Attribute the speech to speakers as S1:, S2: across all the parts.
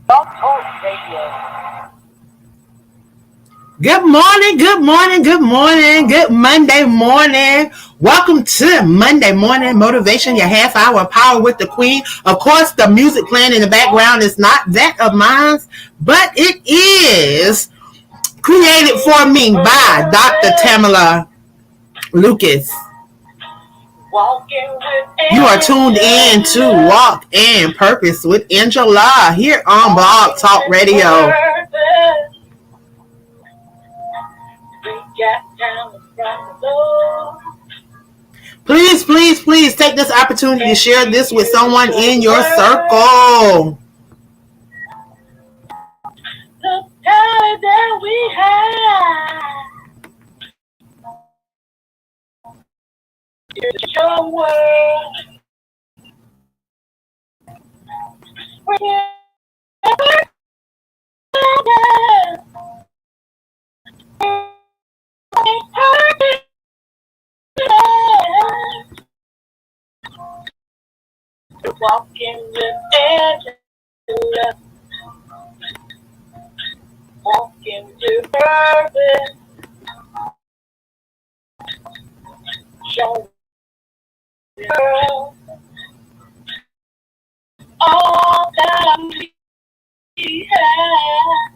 S1: Talk Radio.
S2: Good morning, good morning, good morning, good Monday morning. Welcome to Monday Morning Motivation, your half hour power with the Queen. Of course, the music playing in the background is not that of mine, but it is created for me by Dr. Tamala Lucas. You are tuned in to Walk in Purpose with Angela here on Blog Talk Radio. Please, please, please take this opportunity to share this with someone in your circle.
S1: The power that we have is your word. Walking with Angela, walking to purpose, show the world all that we have.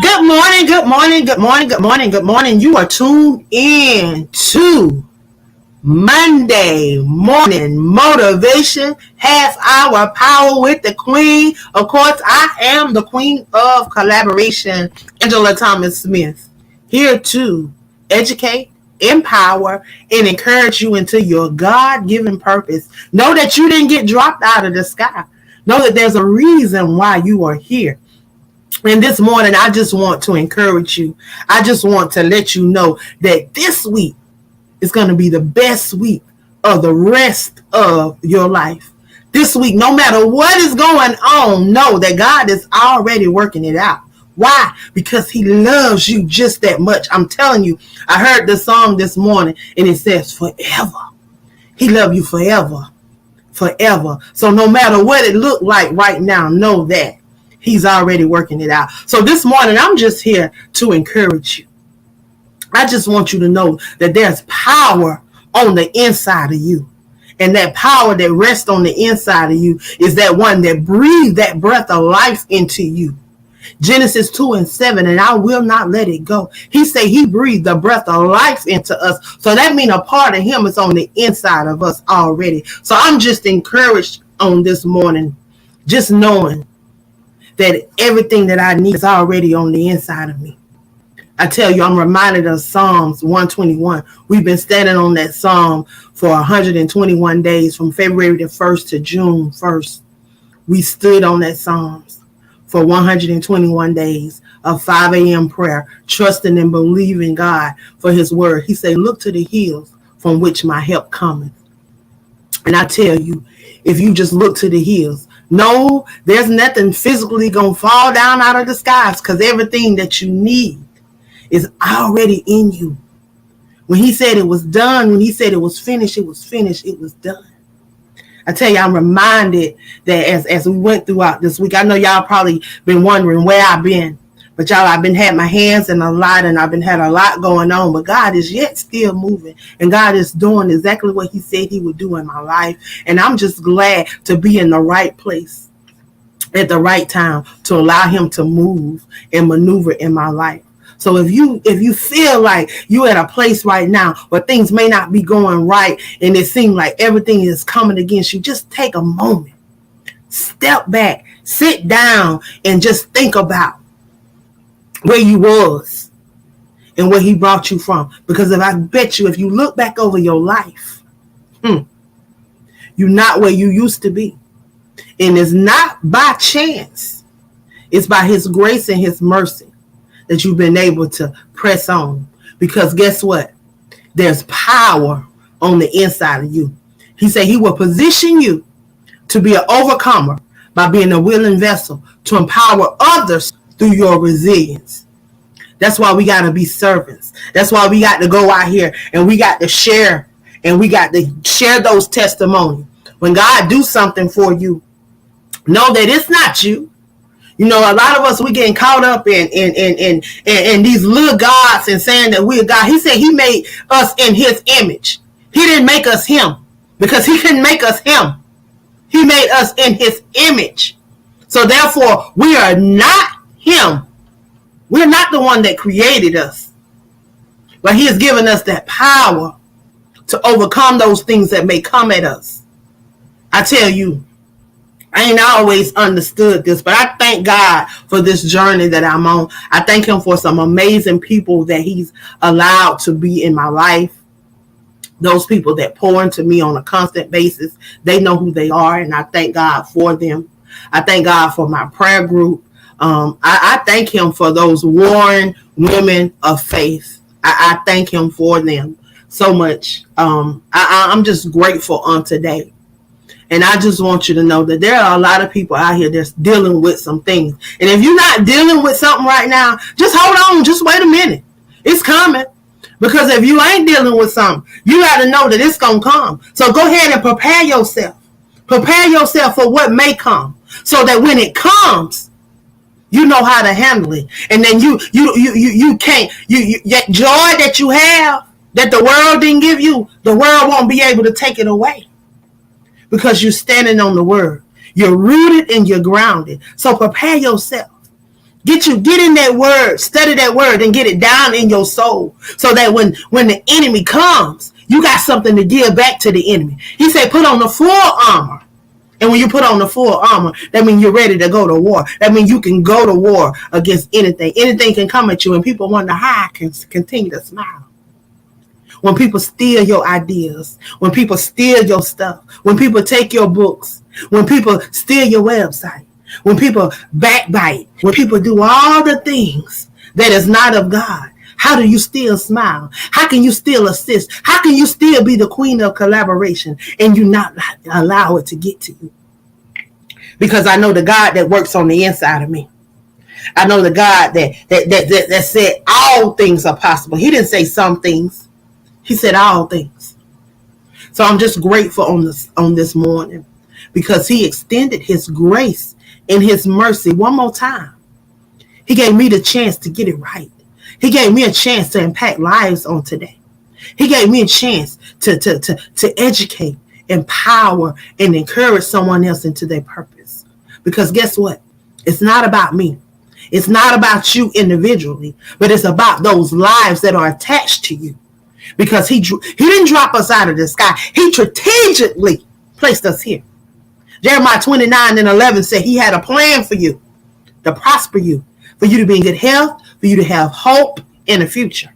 S2: Good morning, good morning, good morning, good morning, good morning. You are tuned in to Monday Morning Motivation, half hour power with the Queen. Of course, I am the Queen of Collaboration, Angela Thomas Smith, here to educate, empower, and encourage you into your God-given purpose. Know that you didn't get dropped out of the sky. Know that there's a reason why you are here. And this morning, I just want to encourage you. I just want to let you know that this week is going to be the best week of the rest of your life. This week, no matter what is going on, know that God is already working it out. Why? Because he loves you just that much. I'm telling you, I heard the song this morning and it says forever. He loves you forever. Forever. So no matter what it looked like right now, know that he's already working it out. So this morning, I'm just here to encourage you. I just want you to know that there's power on the inside of you. And that power that rests on the inside of you is that one that breathed that breath of life into you. Genesis 2:7, and I will not let it go. He said he breathed the breath of life into us. So that means a part of him is on the inside of us already. So I'm just encouraged on this morning, just knowing that everything that I need is already on the inside of me. I tell you, I'm reminded of Psalms 121. We've been standing on that Psalm for 121 days from February the 1st to June 1st. We stood on that Psalms for 121 days of 5 a.m. prayer, trusting and believing God for his word. He said, look to the hills from which my help cometh. And I tell you, if you just look to the hills, no, there's nothing physically going to fall down out of the skies because everything that you need is already in you. When he said it was done, when he said it was finished, it was finished, it was done. I tell you, I'm reminded that as we went throughout this week, I know y'all probably been wondering where I've been. But y'all, I've been had my hands in a lot and I've been had a lot going on, but God is yet still moving and God is doing exactly what he said he would do in my life. And I'm just glad to be in the right place at the right time to allow him to move and maneuver in my life. So if you feel like you're at a place right now where things may not be going right and it seems like everything is coming against you, just take a moment, step back, sit down and just think about where you was and where he brought you from. Because if I bet you, if you look back over your life, you're not where you used to be. And it's not by chance. It's by his grace and his mercy that you've been able to press on. Because guess what? There's power on the inside of you. He said he will position you to be an overcomer by being a willing vessel to empower others through your resilience. That's why we got to be servants. That's why we got to go out here and we got to share, and we got to share those testimonies. When God do something for you, know that it's not you. You know, a lot of us, we getting caught up in these little gods and saying that we're God. He said he made us in his image. He didn't make us him, because he couldn't make us him. He made us in his image. So therefore, we are not him. We're not the one that created us. But he has given us that power to overcome those things that may come at us. I tell you, I ain't always understood this, but I thank God for this journey that I'm on. I thank him for some amazing people that he's allowed to be in my life. Those people that pour into me on a constant basis, they know who they are, and I thank God for them. I thank God for my prayer group. I thank him for those warring women of faith. I thank him for them so much. I'm just grateful on today. And I just want you to know that there are a lot of people out here that's dealing with some things. And if you're not dealing with something right now, just hold on. Just wait a minute. It's coming. Because if you ain't dealing with something, you got to know that it's going to come. So go ahead and prepare yourself. Prepare yourself for what may come. So that when it comes, you know how to handle it. And then you can't, that joy that you have, that the world didn't give you, the world won't be able to take it away. Because you're standing on the word. You're rooted and you're grounded. So prepare yourself. Get in that word, study that word, and get it down in your soul. So that when the enemy comes, you got something to give back to the enemy. He said, put on the full armor. And when you put on the full armor, that means you're ready to go to war. That means you can go to war against anything. Anything can come at you, and people wonder how I can continue to smile. When people steal your ideas, when people steal your stuff, when people take your books, when people steal your website, when people backbite, when people do all the things that is not of God, how do you still smile? How can you still assist? How can you still be the queen of collaboration and you not allow it to get to you? Because I know the God that works on the inside of me. I know the God that said all things are possible. He didn't say some things. He said all things. So I'm just grateful on this morning because he extended his grace and his mercy one more time. He gave me the chance to get it right. He gave me a chance to impact lives on today. He gave me a chance to educate, empower, and encourage someone else into their purpose. Because guess what? It's not about me. It's not about you individually, but it's about those lives that are attached to you. Because he didn't drop us out of the sky. He strategically placed us here. Jeremiah 29:11 said he had a plan for you to prosper you, for you to be in good health, for you to have hope in the future.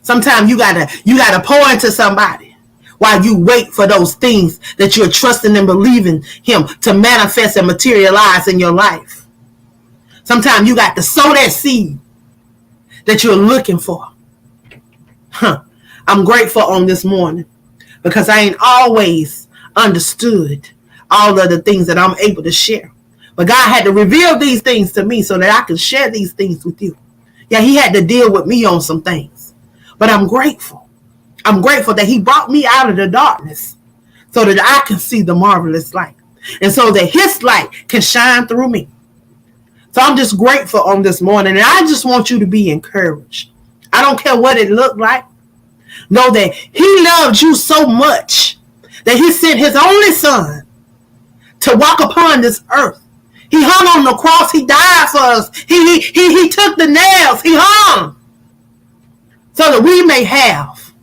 S2: Sometimes you gotta pour into somebody while you wait for those things that you're trusting and believing him to manifest and materialize in your life. Sometimes you got to sow that seed that you're looking for. I'm grateful on this morning because I ain't always understood all of the things that I'm able to share. But God had to reveal these things to me so that I can share these things with you. Yeah, he had to deal with me on some things. But I'm grateful. I'm grateful that he brought me out of the darkness so that I can see the marvelous light. And so that his light can shine through me. So I'm just grateful on this morning. And I just want you to be encouraged. I don't care what it looked like. Know that he loved you so much that he sent his only son to walk upon this earth. He hung on the cross. He died for us. He took the nails. He hung so that we may have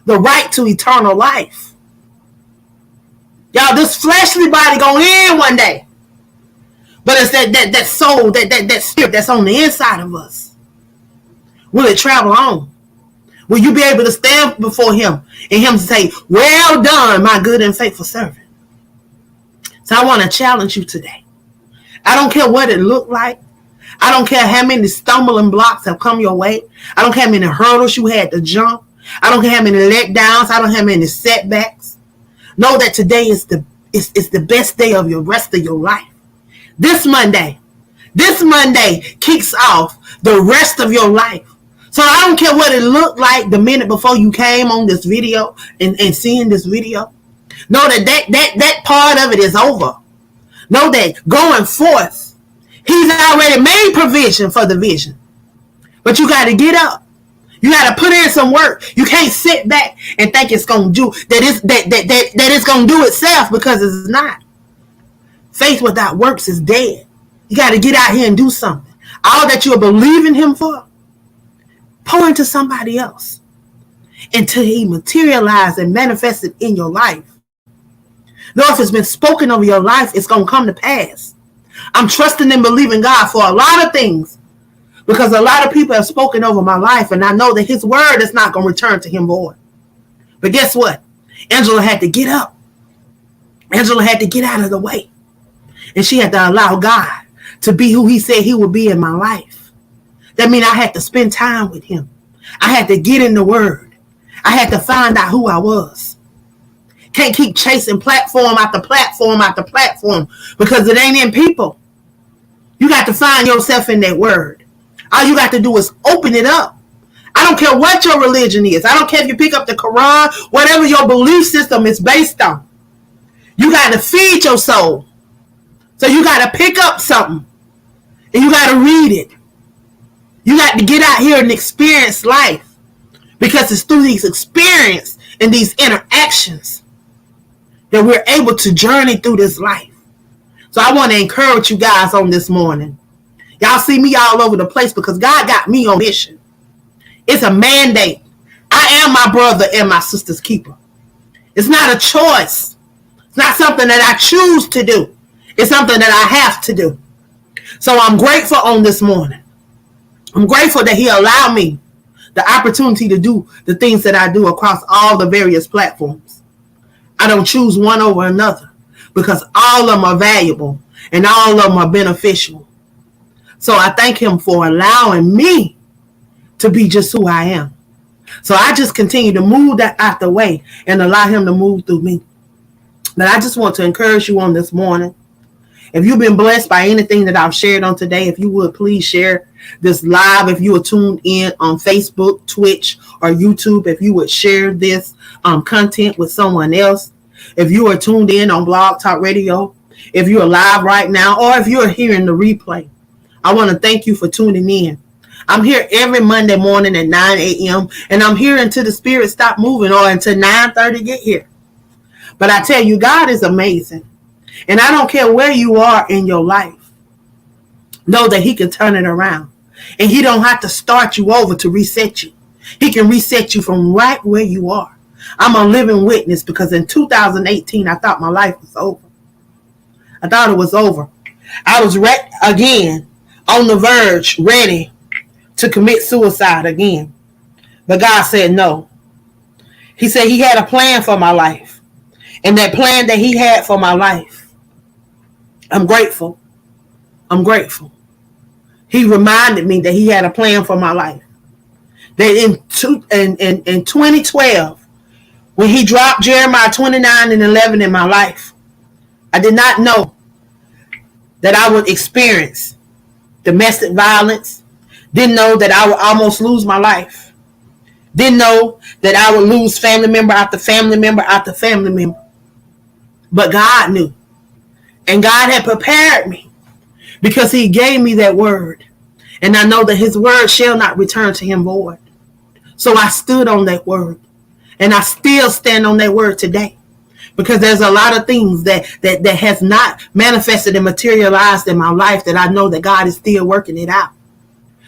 S2: the right to eternal life. Y'all, this fleshly body gonna end one day. But it's that soul, that spirit that's on the inside of us. Will it travel on? Will you be able to stand before him and him say, well done, my good and faithful servant? So I want to challenge you today. I don't care what it looked like. I don't care how many stumbling blocks have come your way. I don't care how many hurdles you had to jump. I don't care how many letdowns. I don't care how many setbacks. Know that today is the best day of your rest of your life. This Monday kicks off the rest of your life. So I don't care what it looked like the minute before you came on this video and seeing this video. Know that part of it is over. Know that going forth, he's already made provision for the vision. But you got to get up. You got to put in some work. You can't sit back and think it's going to do that it's going to do itself, because it's not. Faith without works is dead. You got to get out here and do something. All that you're believing him for, pour into somebody else until he materializes and manifests it in your life. Though if it's been spoken over your life, it's going to come to pass. I'm trusting and believing God for a lot of things, because a lot of people have spoken over my life, and I know that his word is not going to return to him void. But guess what? Angela had to get up. Angela had to get out of the way. And she had to allow God to be who he said he would be in my life. That means I had to spend time with him. I had to get in the word. I had to find out who I was. Can't keep chasing platform after platform after platform, because it ain't in people. You got to find yourself in that word. All you got to do is open it up. I don't care what your religion is. I don't care if you pick up the Quran, whatever your belief system is based on. You got to feed your soul. So you got to pick up something and you got to read it. You got to get out here and experience life, because it's through these experiences and these interactions that we're able to journey through this life. So I want to encourage you guys on this morning. Y'all see me all over the place because God got me on mission. It's a mandate. I am my brother and my sister's keeper. It's not a choice. It's not something that I choose to do. It's something that I have to do. So I'm grateful on this morning. I'm grateful that he allowed me the opportunity to do the things that I do across all the various platforms. I don't choose one over another, because all of them are valuable and all of them are beneficial. So I thank him for allowing me to be just who I am. So I just continue to move that out the way and allow him to move through me. But I just want to encourage you on this morning. If you've been blessed by anything that I've shared on today, if you would please share this live. If you are tuned in on Facebook, Twitch, or YouTube, if you would share this content with someone else. If you are tuned in on Blog Talk Radio, if you are live right now, or if you are hearing the replay, I want to thank you for tuning in. I'm here every Monday morning at 9 a.m. and I'm here until the spirit stop moving, or until 9:30 get here. But I tell you, God is amazing. And I don't care where you are in your life. Know that he can turn it around. And he don't have to start you over to reset you. He can reset you from right where you are. I'm a living witness, because in 2018, I thought my life was over. I thought it was over. I was again on the verge, ready to commit suicide again. But God said no. He said he had a plan for my life. And that plan that he had for my life, I'm grateful. I'm grateful. He reminded me that he had a plan for my life. That in 2012, when he dropped Jeremiah 29:11 in my life, I did not know that I would experience domestic violence. Didn't know that I would almost lose my life. Didn't know that I would lose family member after family member after family member. But God knew. And God had prepared me, because he gave me that word. And I know that his word shall not return to him void. So I stood on that word. And I still stand on that word today. Because there's a lot of things that has not manifested and materialized in my life, that I know that God is still working it out.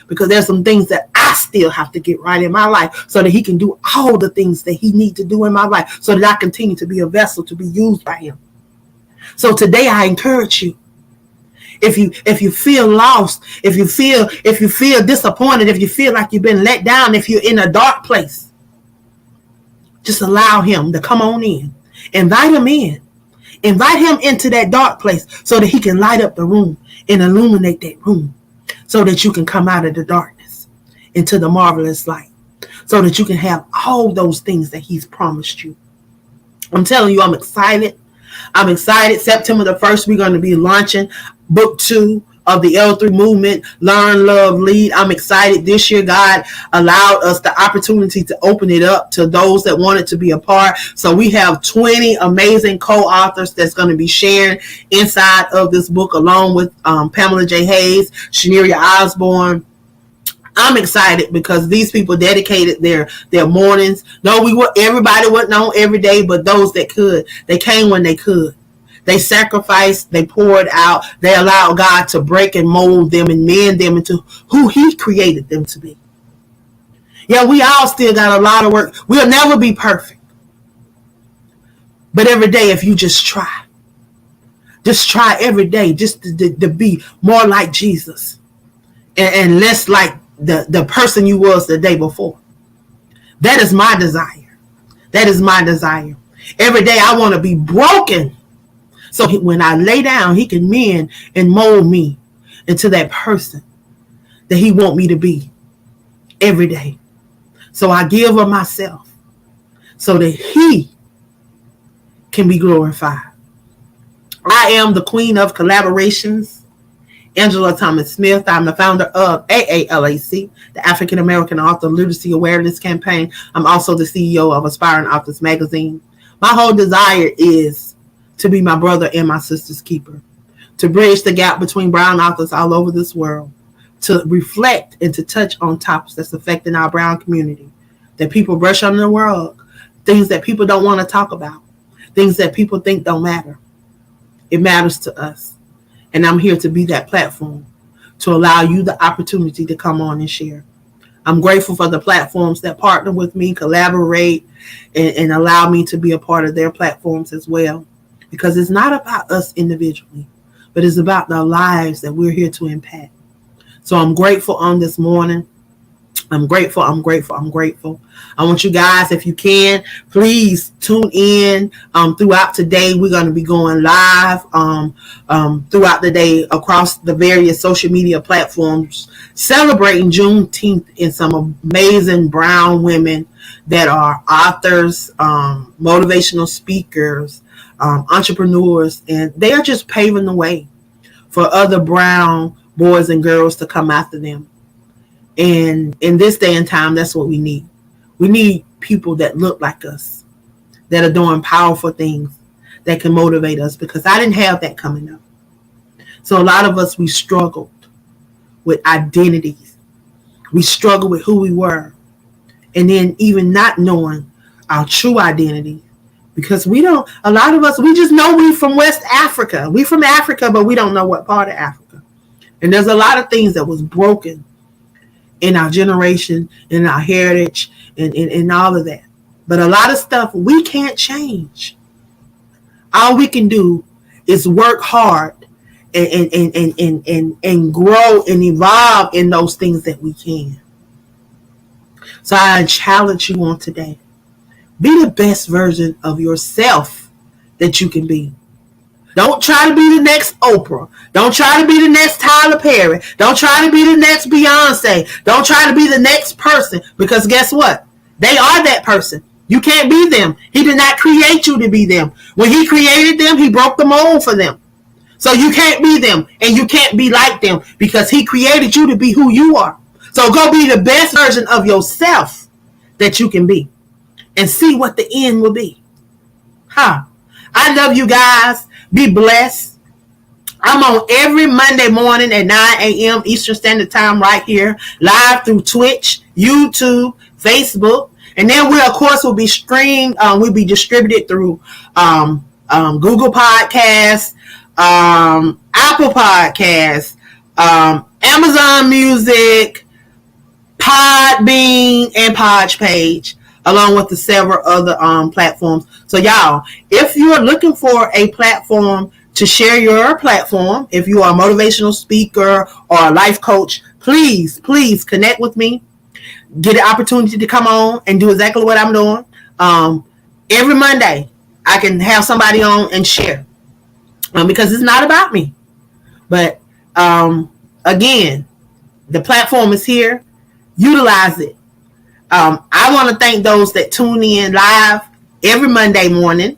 S2: Because there's some things that I still have to get right in my life, so that he can do all the things that he needs to do in my life, so that I continue to be a vessel to be used by him. So today I encourage you. If you feel lost, if you feel disappointed, if you feel like you've been let down, if you're in a dark place, just allow him to come on in. Invite him in. Invite him into that dark place so that he can light up the room and illuminate that room so that you can come out of the darkness into the marvelous light so that you can have all those things that he's promised you. I'm telling you, I'm excited. I'm excited. September the 1st, we're going to be launching book 2 of the L3 movement, Learn, Love, Lead. I'm excited. This year, God allowed us the opportunity to open it up to those that wanted to be a part. So we have 20 amazing co-authors that's going to be sharing inside of this book, along with Pamela J. Hayes, Shaneria Osborne. I'm excited because these people dedicated their mornings. No, everybody wasn't on every day, but those that could, they came when they could. They sacrificed, they poured out, they allowed God to break and mold them and mend them into who he created them to be. Yeah, we all still got a lot of work. We'll never be perfect. But every day, if you just try every day just to be more like Jesus and less like the person you was the day before. That is my desire. That is my desire. Every day I want to be broken. So when I lay down, he can mend and mold me into that person that he want me to be every day. So I give of myself so that he can be glorified. I am the queen of collaborations, Angela Thomas Smith. I'm the founder of AALAC, the African American Author Literacy Awareness Campaign. I'm also the CEO of Aspiring Authors Magazine. My whole desire is to be my brother and my sister's keeper, to bridge the gap between brown authors all over this world, to reflect and to touch on topics that's affecting our brown community, that people brush under the rug, things that people don't want to talk about, things that people think don't matter. It matters to us. And I'm here to be that platform to allow you the opportunity to come on and share. I'm grateful for the platforms that partner with me, collaborate, and allow me to be a part of their platforms as well. Because it's not about us individually, but it's about the lives that we're here to impact. So I'm grateful on this morning. I'm grateful. I want you guys, if you can, please tune in throughout today. We're going to be going live throughout the day across the various social media platforms, celebrating Juneteenth in some amazing brown women that are authors, motivational speakers, entrepreneurs, and they are just paving the way for other brown boys and girls to come after them. And in this day and time, that's what we need. We need people that look like us, that are doing powerful things that can motivate us, because I didn't have that coming up. So a lot of us, we struggled with identities. We struggled with who we were. And then even not knowing our true identity, because a lot of us, we just know we from West Africa. We from Africa, but we don't know what part of Africa. And there's a lot of things that was broken in our generation, in our heritage, and all of that. But a lot of stuff we can't change. All we can do is work hard and grow and evolve in those things that we can. So I challenge you on today. Be the best version of yourself that you can be. Don't try to be the next Oprah. Don't try to be the next Tyler Perry. Don't try to be the next Beyonce. Don't try to be the next person, because guess what? They are that person. You can't be them. He did not create you to be them. When he created them, he broke the mold for them. So you can't be them and you can't be like them, because he created you to be who you are. So go be the best version of yourself that you can be and see what the end will be. I love you guys. Be blessed. I'm on every Monday morning at 9 a.m. Eastern Standard Time right here, live through Twitch, YouTube, Facebook. And then we, of course, will be streamed. We'll be distributed through Google Podcasts, Apple Podcasts, Amazon Music, Podbean, and Podpage, along with the several other platforms. So y'all, if you're looking for a platform to share your platform. If you are a motivational speaker or a life coach, please connect with me. Get an opportunity to come on and do exactly what I'm doing. Every Monday, I can have somebody on and share because it's not about me. But again, the platform is here. Utilize it. I want to thank those that tune in live every Monday morning,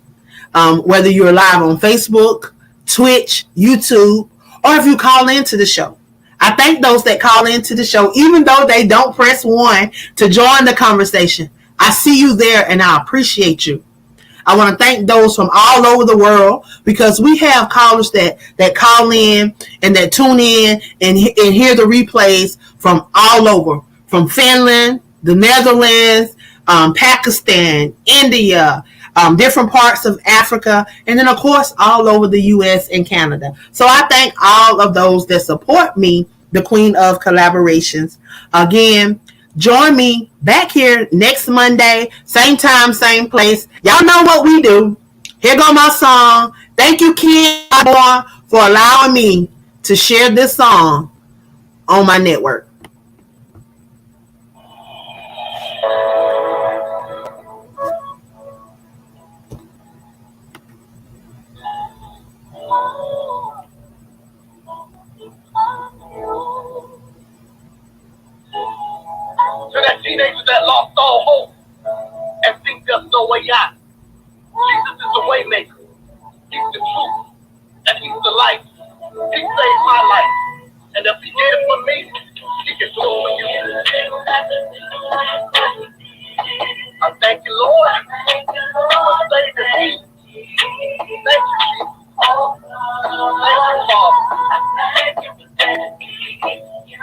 S2: whether you're live on Facebook, Twitch, YouTube, or if you call into the show. I thank those that call into the show, even though they don't press 1 to join the conversation. I see you there and I appreciate you. I want to thank those from all over the world because we have callers that call in and that tune in and hear the replays from all over, from Finland, the Netherlands, Pakistan, India, different parts of Africa, and then, of course, all over the U.S. and Canada. So I thank all of those that support me, the Queen of Collaborations. Again, join me back here next Monday, same time, same place. Y'all know what we do. Here go my song. Thank you, Ken, for allowing me to share this song on my network.
S1: To that teenager that lost all hope and think there's no way out. Jesus is the way maker. He's the truth. And he's the light. He saved my life. And if he did it for me, he can do it for you. I thank you, Lord, for saving me. Thank you, Jesus. Thank you,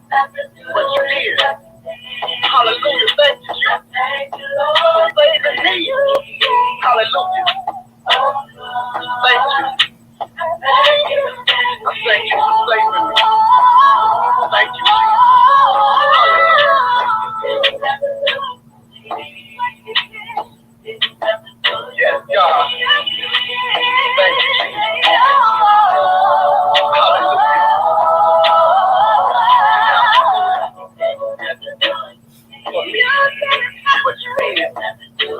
S1: Father. What you did. Hallelujah. Thank you, Jesus. For saving me. Hallelujah. Thank you. I thank you for saving me. Thank you, Jesus. Yes, God. Thank you, Jesus. Hallelujah. For me, what you did. Thank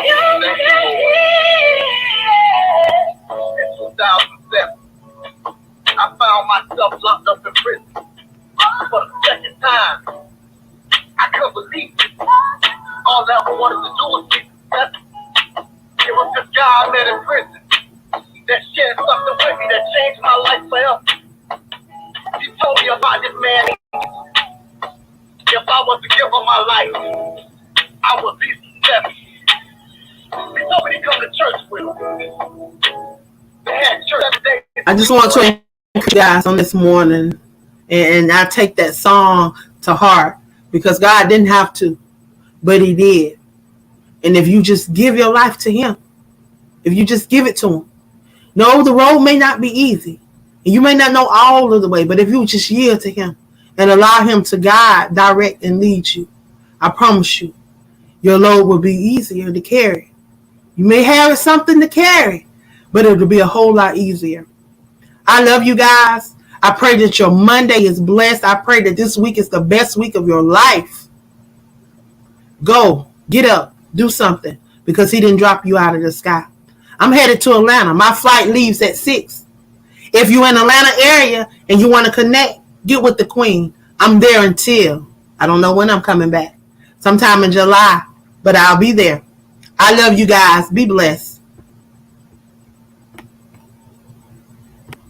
S1: you, Lord. In 2007, I found myself locked up in prison for the second time. I couldn't believe it. All that I wanted to do was get successful. It was this guy I met in prison that shared something with me that changed my life forever. He told me about this man. If I was to give him my life, I would be successful. He told me to come to church with him. They had church every day.
S2: I just want to encourage you guys on this morning, and I take that song to heart because God didn't have to, but he did. And if you just give your life to him, if you just give it to him, no, the road may not be easy. And you may not know all of the way, but if you just yield to him and allow him to guide, direct, and lead you, I promise you, your load will be easier to carry. You may have something to carry, but it'll be a whole lot easier. I love you guys. I pray that your Monday is blessed. I pray that this week is the best week of your life. Go, get up, do something, because he didn't drop you out of the sky. I'm headed to Atlanta. My flight leaves at 6. If you're in the Atlanta area and you want to connect, get with the Queen. I'm there until, I don't know when I'm coming back. Sometime in July, but I'll be there. I love you guys. Be blessed.